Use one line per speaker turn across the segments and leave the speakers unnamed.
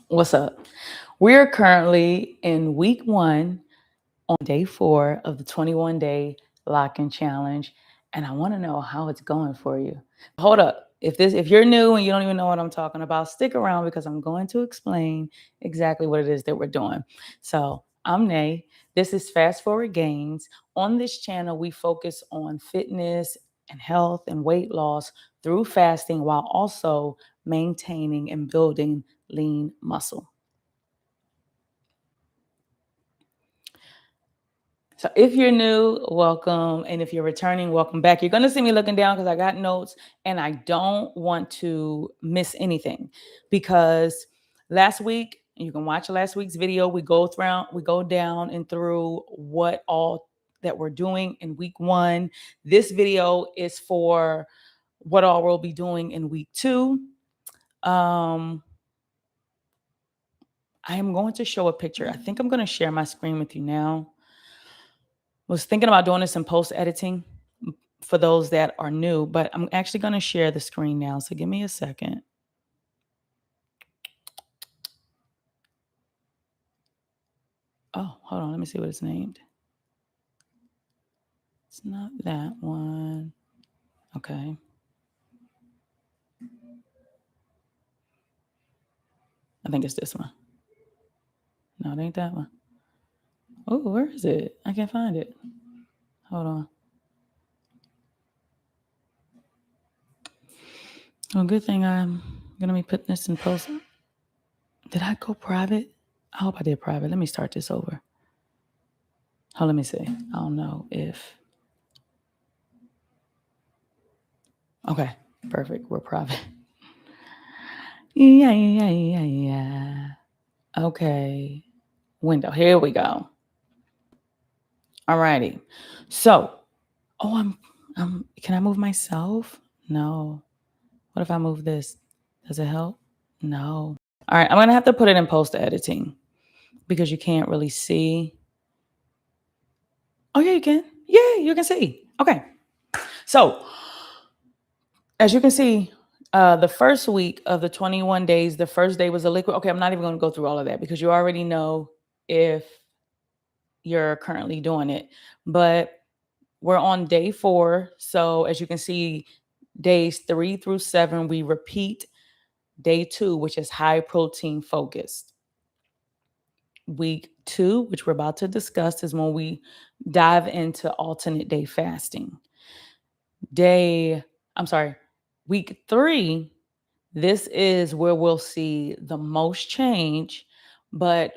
What's up? We're currently in week 1 on day 4 of the 21-day lock-in challenge, and I want to know how it's going for you. Hold up. If you're new and you don't even know what I'm talking about, stick around because I'm going to explain exactly what it is that we're doing. So, I'm Nay. This is Fast Forward Gains. On this channel, we focus on fitness and health and weight loss through fasting while also maintaining and building lean muscle. So if you're new, welcome. And if you're returning, welcome back. You're going to see me looking down because I got notes and I don't want to miss anything because last week, you can watch last week's video. We go down and through what all that we're doing in week 1. This video is for what all we'll be doing in week 2. I am going to show a picture. I think I'm going to share my screen with you now. Was thinking about doing this in post editing for those that are new, but I'm actually going to share the screen now. So give me a second. Oh, hold on. Let me see what it's named. It's not that one. Okay. I think it's this one. No, it ain't that one. Oh, where is it? I can't find it. Hold on. Well, good thing I'm going to be putting this in post. Did I go private? I hope I did private. Let me start this over. Oh, let me see. I don't know if... Okay, perfect. We're private. Yeah. Okay. Window. Here we go. All righty. So, can I move myself? No. What if I move this? Does it help? No. All right. I'm going to have to put it in post editing because you can't really see. Oh, yeah, you can. Yeah, you can see. Okay. So, as you can see, the first week of the 21 days, the first day was a liquid. Okay, I'm not even going to go through all of that because you already know if you're currently doing it. But we're on day 4. So as you can see, days 3 through 7, we repeat day 2, which is high protein focused. Week 2, which we're about to discuss, is when we dive into alternate day fasting. Week 3, this is where we'll see the most change, but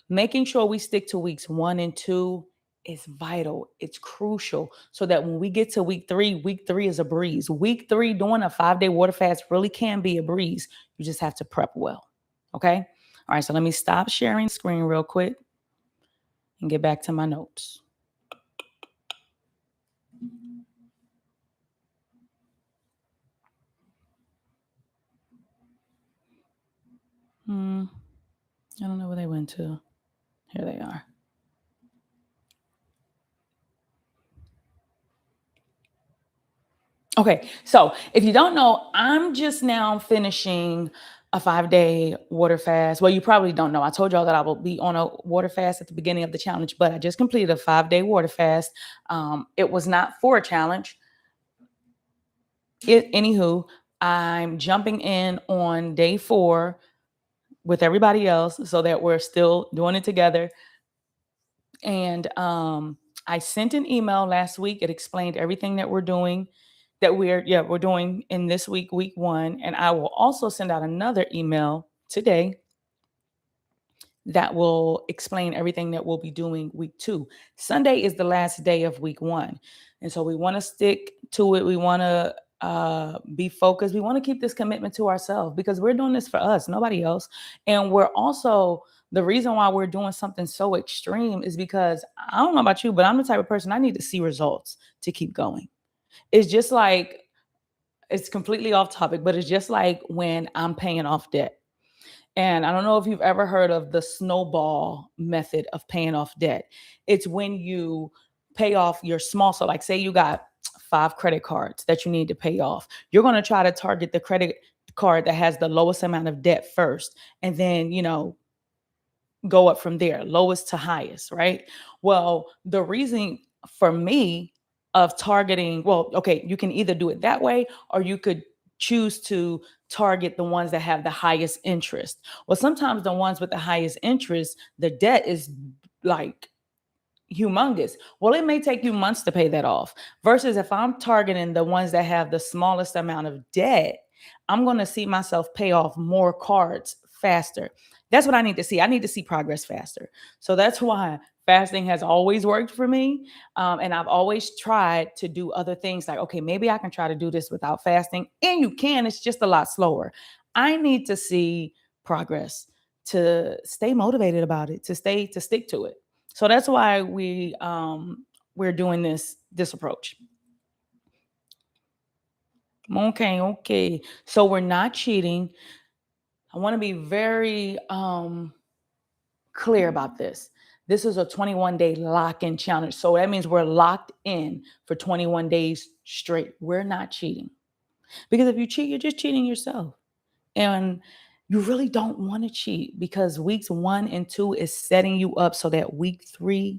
making sure we stick to weeks 1 and 2 is vital. It's crucial so that when we get to week 3 is a breeze. Week 3, doing a 5-day water fast really can be a breeze. You just have to prep well. Okay. All right. So let me stop sharing screen real quick and get back to my notes. I don't know where they went to. Here they are. Okay, so if you don't know, I'm just now finishing a 5-day water fast. Well, you probably don't know. I told y'all that I will be on a water fast at the beginning of the challenge, but I just completed a 5-day water fast. It was not for a challenge. Anywho, I'm jumping in on day 4 with everybody else so that we're still doing it together. And I sent an email last week. It explained everything that we're doing. We're doing in this week 1. And I will also send out another email today that will explain everything that we'll be doing week 2. Sunday is the last day of week 1. And so we want to stick to it. We want to be focused. We want to keep this commitment to ourselves because we're doing this for us, nobody else. And we're also, the reason why we're doing something so extreme is because I don't know about you, but I'm the type of person I need to see results to keep going. It's just like, it's completely off topic, but it's just like when I'm paying off debt. And I don't know if you've ever heard of the snowball method of paying off debt. It's when you pay off your small, so like say you got 5 credit cards that you need to pay off. You're going to try to target the credit card that has the lowest amount of debt first, and then, go up from there, lowest to highest, right? Well, the reason for me of targeting, well, okay, you can either do it that way, or you could choose to target the ones that have the highest interest. Well, sometimes the ones with the highest interest, the debt is like humongous. Well, it may take you months to pay that off. Versus if I'm targeting the ones that have the smallest amount of debt, I'm going to see myself pay off more cards faster. That's what I need to see. I need to see progress faster. So that's why fasting has always worked for me. And I've always tried to do other things like, okay, maybe I can try to do this without fasting. And you can, it's just a lot slower. I need to see progress to stay motivated about it, to stick to it. So that's why we're doing this approach. Okay. So we're not cheating. I want to be very clear about this. This is a 21-day lock-in challenge. So that means we're locked in for 21 days straight. We're not cheating. Because if you cheat, you're just cheating yourself. And you really don't want to cheat, because weeks 1 and 2 is setting you up so that week 3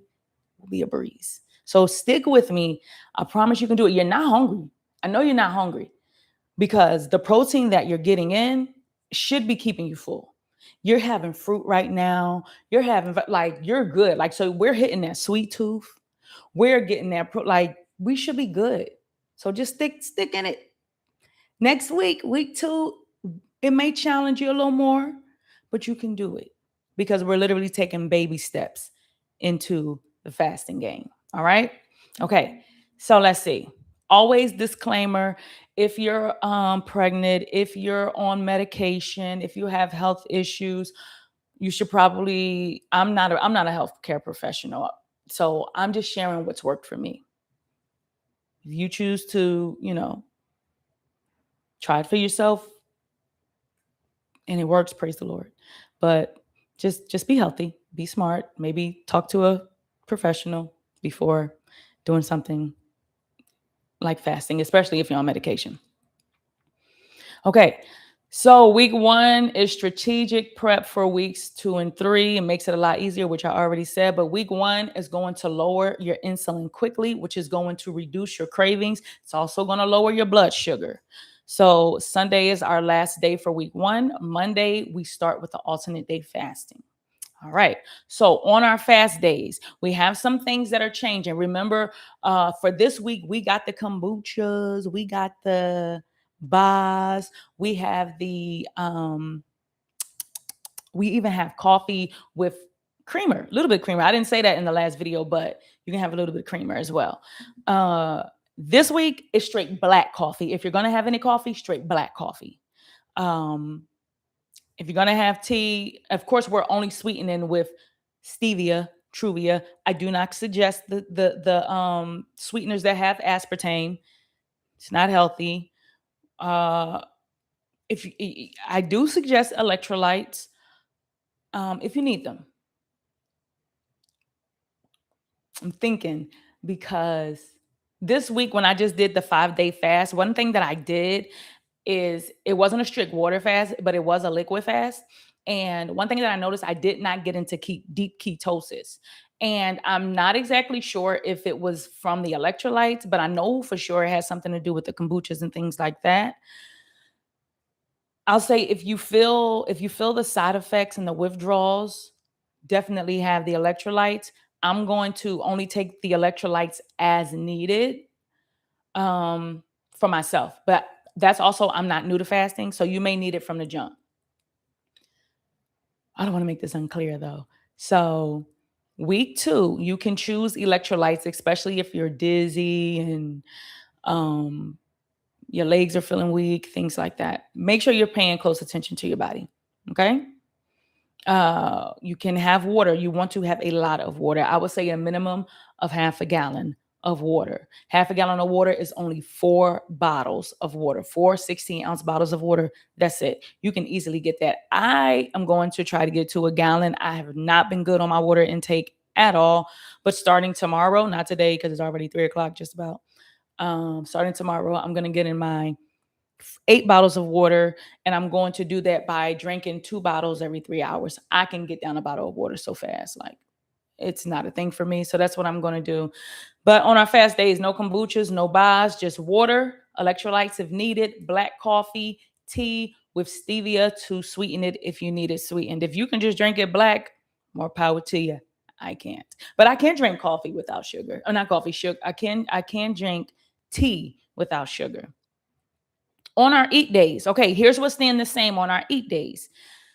will be a breeze. So stick with me. I promise you can do it. You're not hungry. I know you're not hungry, because the protein that you're getting in should be keeping you full. You're having fruit right now. You're having, like, you're good. Like, so we're hitting that sweet tooth. We're getting that, like, we should be good. So just stick in it. Next week, week 2, it may challenge you a little more, but you can do it, because we're literally taking baby steps into the fasting game. All right. Okay. So let's see. Always disclaimer: if you're pregnant, if you're on medication, if you have health issues, you should probably. I'm not a healthcare professional, so I'm just sharing what's worked for me. If you choose to, try it for yourself, and it works, praise the Lord. But just be healthy, be smart, maybe talk to a professional before doing something like fasting, especially if you're on medication. Okay. So week 1 is strategic prep for weeks 2 and 3. It makes it a lot easier, which I already said. But week 1 is going to lower your insulin quickly, which is going to reduce your cravings. It's also going to lower your blood sugar. So Sunday is our last day for week 1. Monday, we start with the alternate day fasting. All right. So on our fast days, we have some things that are changing. Remember, for this week, we got the kombuchas, we got the bars, we have the we even have coffee with creamer, a little bit of creamer. I didn't say that in the last video, but you can have a little bit of creamer as well. This week is straight black coffee. If you're going to have any coffee, straight black coffee. If you're going to have tea, of course, we're only sweetening with stevia, truvia. I do not suggest the sweeteners that have aspartame. It's not healthy. I do suggest electrolytes if you need them. I'm thinking, because this week when I just did the 5-day fast, one thing that I did is, it wasn't a strict water fast, but it was a liquid fast. And one thing that I noticed, I did not get into deep ketosis. And I'm not exactly sure if it was from the electrolytes, but I know for sure it has something to do with the kombuchas and things like that. I'll say, if you feel the side effects and the withdrawals, definitely have the electrolytes. I'm going to only take the electrolytes as needed for myself. But that's also, I'm not new to fasting, so you may need it from the jump. I don't want to make this unclear though. So week 2, you can choose electrolytes, especially if you're dizzy and your legs are feeling weak, things like that. Make sure you're paying close attention to your body. Okay. You can have water. You want to have a lot of water. I would say a minimum of half a gallon of water. Half a gallon of water is only 4 bottles of water, 4 16-ounce bottles of water. That's it. You can easily get that. I am going to try to get to a gallon. I have not been good on my water intake at all, but starting tomorrow, not today, because it's already 3 o'clock just about. Starting tomorrow, I'm going to get in my 8 bottles of water, and I'm going to do that by drinking 2 bottles every 3 hours. I can get down a bottle of water so fast. Like, it's not a thing for me. So that's what I'm going to do. But on our fast days, no kombuchas, no bars, just water, electrolytes if needed, black coffee, tea with stevia to sweeten it if you need it sweetened. If you can just drink it black, more power to you. I can't. But I can drink coffee without sugar. Or not coffee, sugar. I can drink tea without sugar. On our eat days, okay, here's what's staying the same on our eat days.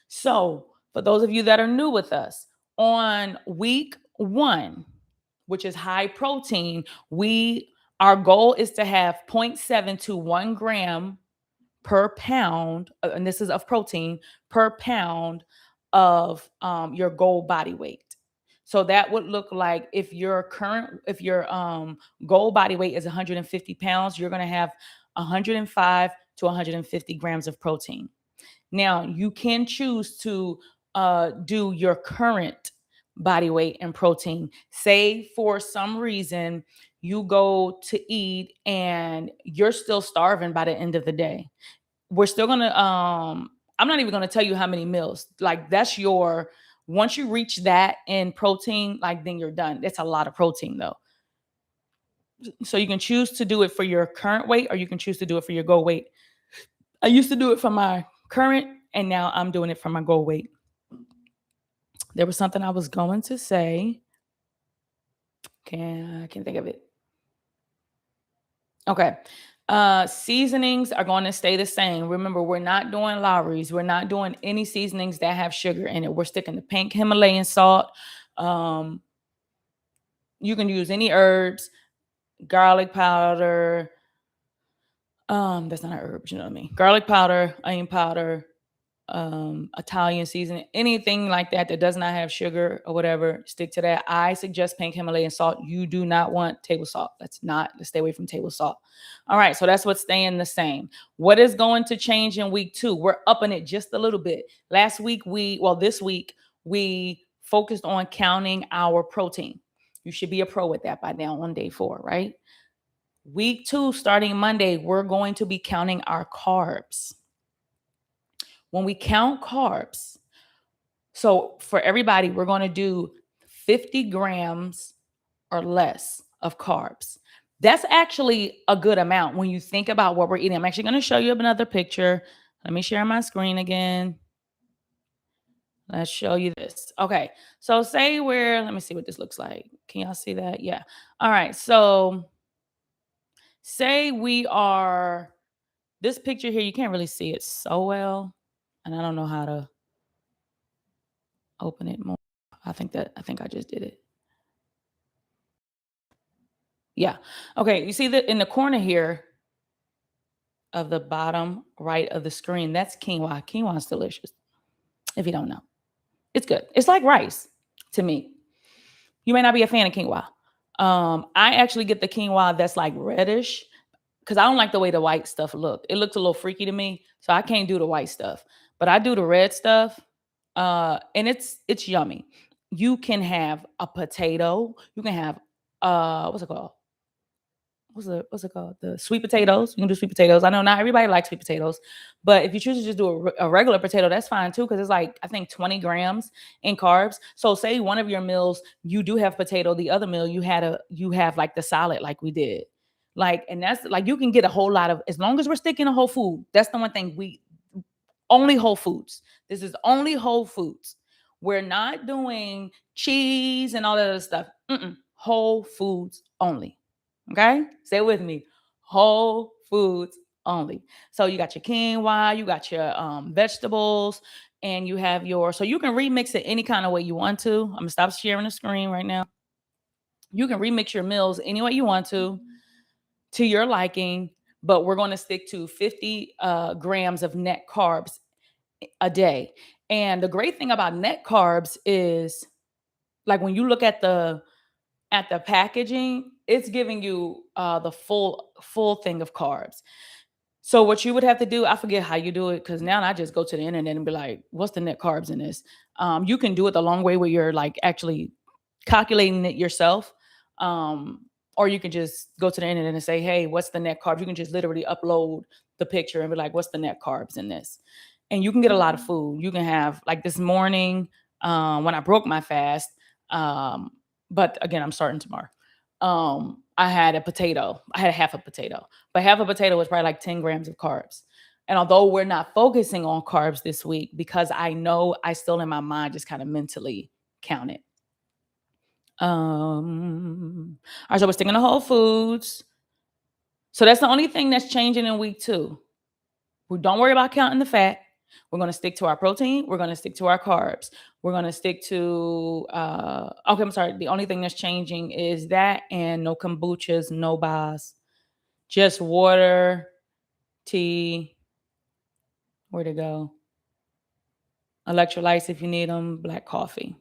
So for those of you that are new with us, on week 1, which is high protein, our goal is to have 0.7 to 1 gram per pound, and this is of protein, per pound of your goal body weight. So that would look like if your goal body weight is 150 pounds, you're going to have 105 to 150 grams of protein. Now, you can choose to do your current body weight and protein. Say for some reason you go to eat and you're still starving by the end of the day. We're still going to, I'm not even going to tell you how many meals. Like, once you reach that in protein, like, then you're done. That's a lot of protein though. So you can choose to do it for your current weight, or you can choose to do it for your goal weight. I used to do it for my current, and now I'm doing it for my goal weight. There was something I was going to say. I can't think of it. Okay. Seasonings are going to stay the same. Remember, we're not doing Lawry's. We're not doing any seasonings that have sugar in it. We're sticking to pink Himalayan salt. You can use any herbs, garlic powder. That's not an herb, you know what I mean? Garlic powder, onion powder, Italian seasoning, anything like that does not have sugar or whatever, stick to that. I suggest pink Himalayan salt. You do not want table salt. Let's stay away from table salt. All right, so that's what's staying the same. What is going to change in week 2? We're upping it just a little bit. This week, we focused on counting our protein. You should be a pro with that by now on day 4, right? Week 2, starting Monday, we're going to be counting our carbs. When we count carbs, so for everybody, we're going to do 50 grams or less of carbs. That's actually a good amount when you think about what we're eating. I'm actually going to show you another picture. Let me share my screen again. Let's show you this. Okay, so let me see what this looks like. Can y'all see that? Yeah. All right, so say this picture here, you can't really see it so well, and I don't know how to open it more. I think I just did it. Yeah. Okay. You see that in the corner here of the bottom right of the screen, that's quinoa. Quinoa is delicious. If you don't know, it's good. It's like rice to me. You may not be a fan of quinoa. I actually get the quinoa that's like reddish because I don't like the way the white stuff look. It looks a little freaky to me, so I can't do the white stuff. But I do the red stuff, and it's yummy. You can have a potato. You can have what's it called? What's it called? The sweet potatoes. You can do sweet potatoes. I know not everybody likes sweet potatoes, but if you choose to just do a regular potato, that's fine too, because it's like, I think 20 grams in carbs. So say one of your meals, you do have potato. The other meal, you have like the salad like we did. Like, and that's like, you can get a whole lot of, as long as we're sticking to whole food. That's the one thing, only whole foods. This is only whole foods. We're not doing cheese and all that other stuff. Whole foods only. Okay, stay with me. Whole foods only. So you got your quinoa, you got your vegetables, and you have so you can remix it any kind of way you want to. I'm gonna stop sharing the screen right now. You can remix your meals any way you want to your liking, but we're going to stick to 50 grams of net carbs a day. And the great thing about net carbs is, like, when you look at the packaging, it's giving you the full thing of carbs. So what you would have to do, I forget how you do it, because now I just go to the internet and be like, what's the net carbs in this? You can do it the long way where you're like actually calculating it yourself. Or you can just go to the internet and say, hey, what's the net carbs? You can just literally upload the picture and be like, what's the net carbs in this? And you can get a lot of food. You can have, like this morning, when I broke my fast, but again, I'm starting tomorrow. I had a potato. I had half a potato, but half a potato was probably like 10 grams of carbs. And although we're not focusing on carbs this week, because I know I still in my mind just kind of mentally count it. All right, so we're sticking to whole foods. So that's the only thing that's changing in week 2. We don't worry about counting the fat. We're going to stick to our protein. We're going to stick to our carbs. We're going to stick to, okay, I'm sorry. The only thing that's changing is that, and no kombuchas, no bars, just water, tea, where'd it go? Electrolytes if you need them, black coffee.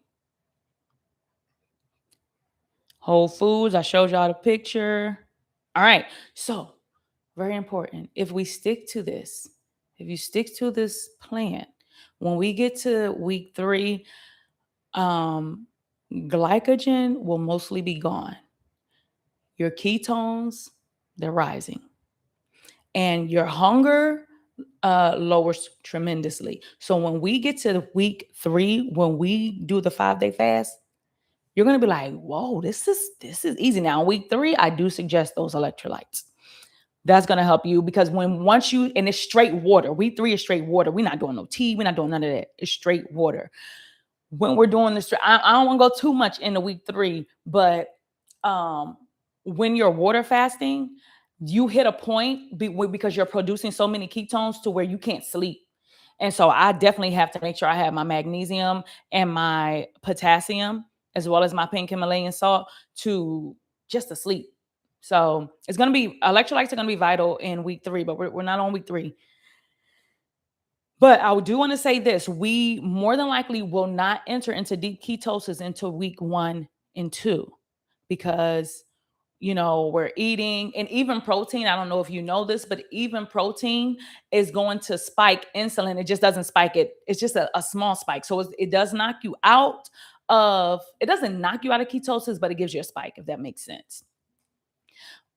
Whole foods, I showed y'all the picture. All right, so very important. If we stick to this, if you stick to this plan, when we get to week 3, glycogen will mostly be gone. Your ketones, they're rising. And your hunger lowers tremendously. So when we get to week 3, when we do the 5-day fast, you're going to be like, whoa, this is easy. Now, in week 3, I do suggest those electrolytes. That's going to help you, because once you, and it's straight water. Week 3 is straight water. We're not doing no tea. We're not doing none of that. It's straight water. When we're doing this, I don't want to go too much into week 3, but when you're water fasting, you hit a point because you're producing so many ketones to where you can't sleep. And so I definitely have to make sure I have my magnesium and my potassium, as well as my pink Himalayan salt, to sleep. So it's going to be, electrolytes are going to be vital in week 3, but we're not on week 3. But I do want to say this: we more than likely will not enter into deep ketosis until week 1 and 2, because, we're eating, and even protein, I don't know if you know this, but even protein is going to spike insulin. It just doesn't spike it. It's just a small spike. So it does knock you out it doesn't knock you out of ketosis, but it gives you a spike, if that makes sense.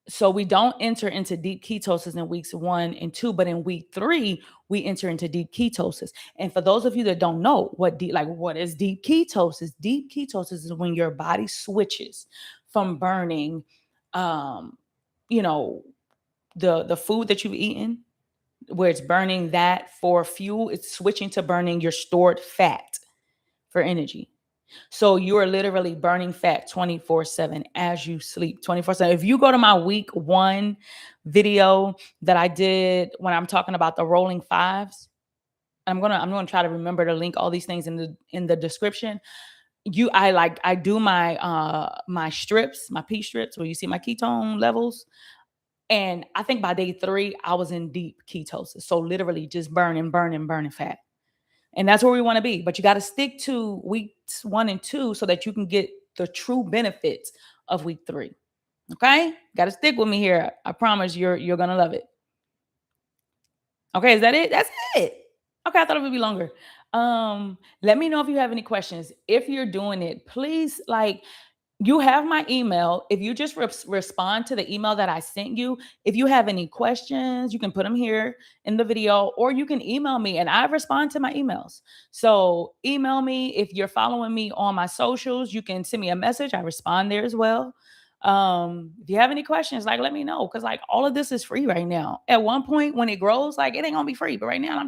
So we don't enter into deep ketosis in weeks 1 and 2, but in week 3, we enter into deep ketosis. And for those of you that don't know what is deep ketosis? Deep ketosis is when your body switches from burning, the food that you've eaten, where it's burning that for fuel. It's switching to burning your stored fat for energy. So you are literally burning fat 24/7 as you sleep, 24/7. If you go to my week 1 video that I did when I'm talking about the rolling 5s, I'm gonna try to remember to link all these things in the description. I do my strips, my P strips, where you see my ketone levels. And I think by day 3, I was in deep ketosis. So literally just burning fat. And that's where we want to be. But you got to stick to weeks 1 and 2 so that you can get the true benefits of week 3. Okay? Got to stick with me here. I promise you're going to love it. Okay, is that it? That's it. Okay, I thought it would be longer. Let me know if you have any questions. If you're doing it, please, you have my email. If you just respond to the email that I sent you, if you have any questions, you can put them here in the video, or you can email me, and I respond to my emails. So email me. If you're following me on my socials, you can send me a message. I respond there as well. If you have any questions, let me know, because all of this is free right now. At one point when it grows, it ain't gonna be free, but right now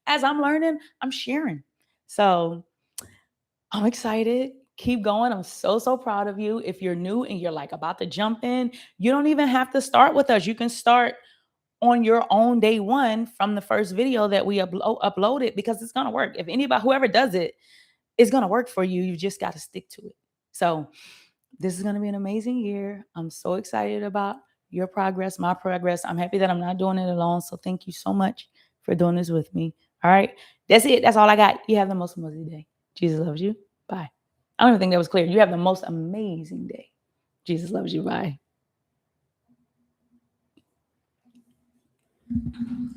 as I'm learning, I'm sharing. So I'm excited. Keep going. I'm so proud of you. If you're new and you're about to jump in, you don't even have to start with us. You can start on your own day 1 from the first video that we uploaded, because it's gonna work. If whoever does it, it's gonna work for you. You just got to stick to it. So this is gonna be an amazing year. I'm so excited about your progress, my progress. I'm happy that I'm not doing it alone. So thank you so much for doing this with me. All right. That's it. That's all I got. You have the most amazing day. Jesus loves you. Bye. I don't even think that was clear. You have the most amazing day. Jesus loves you. Bye.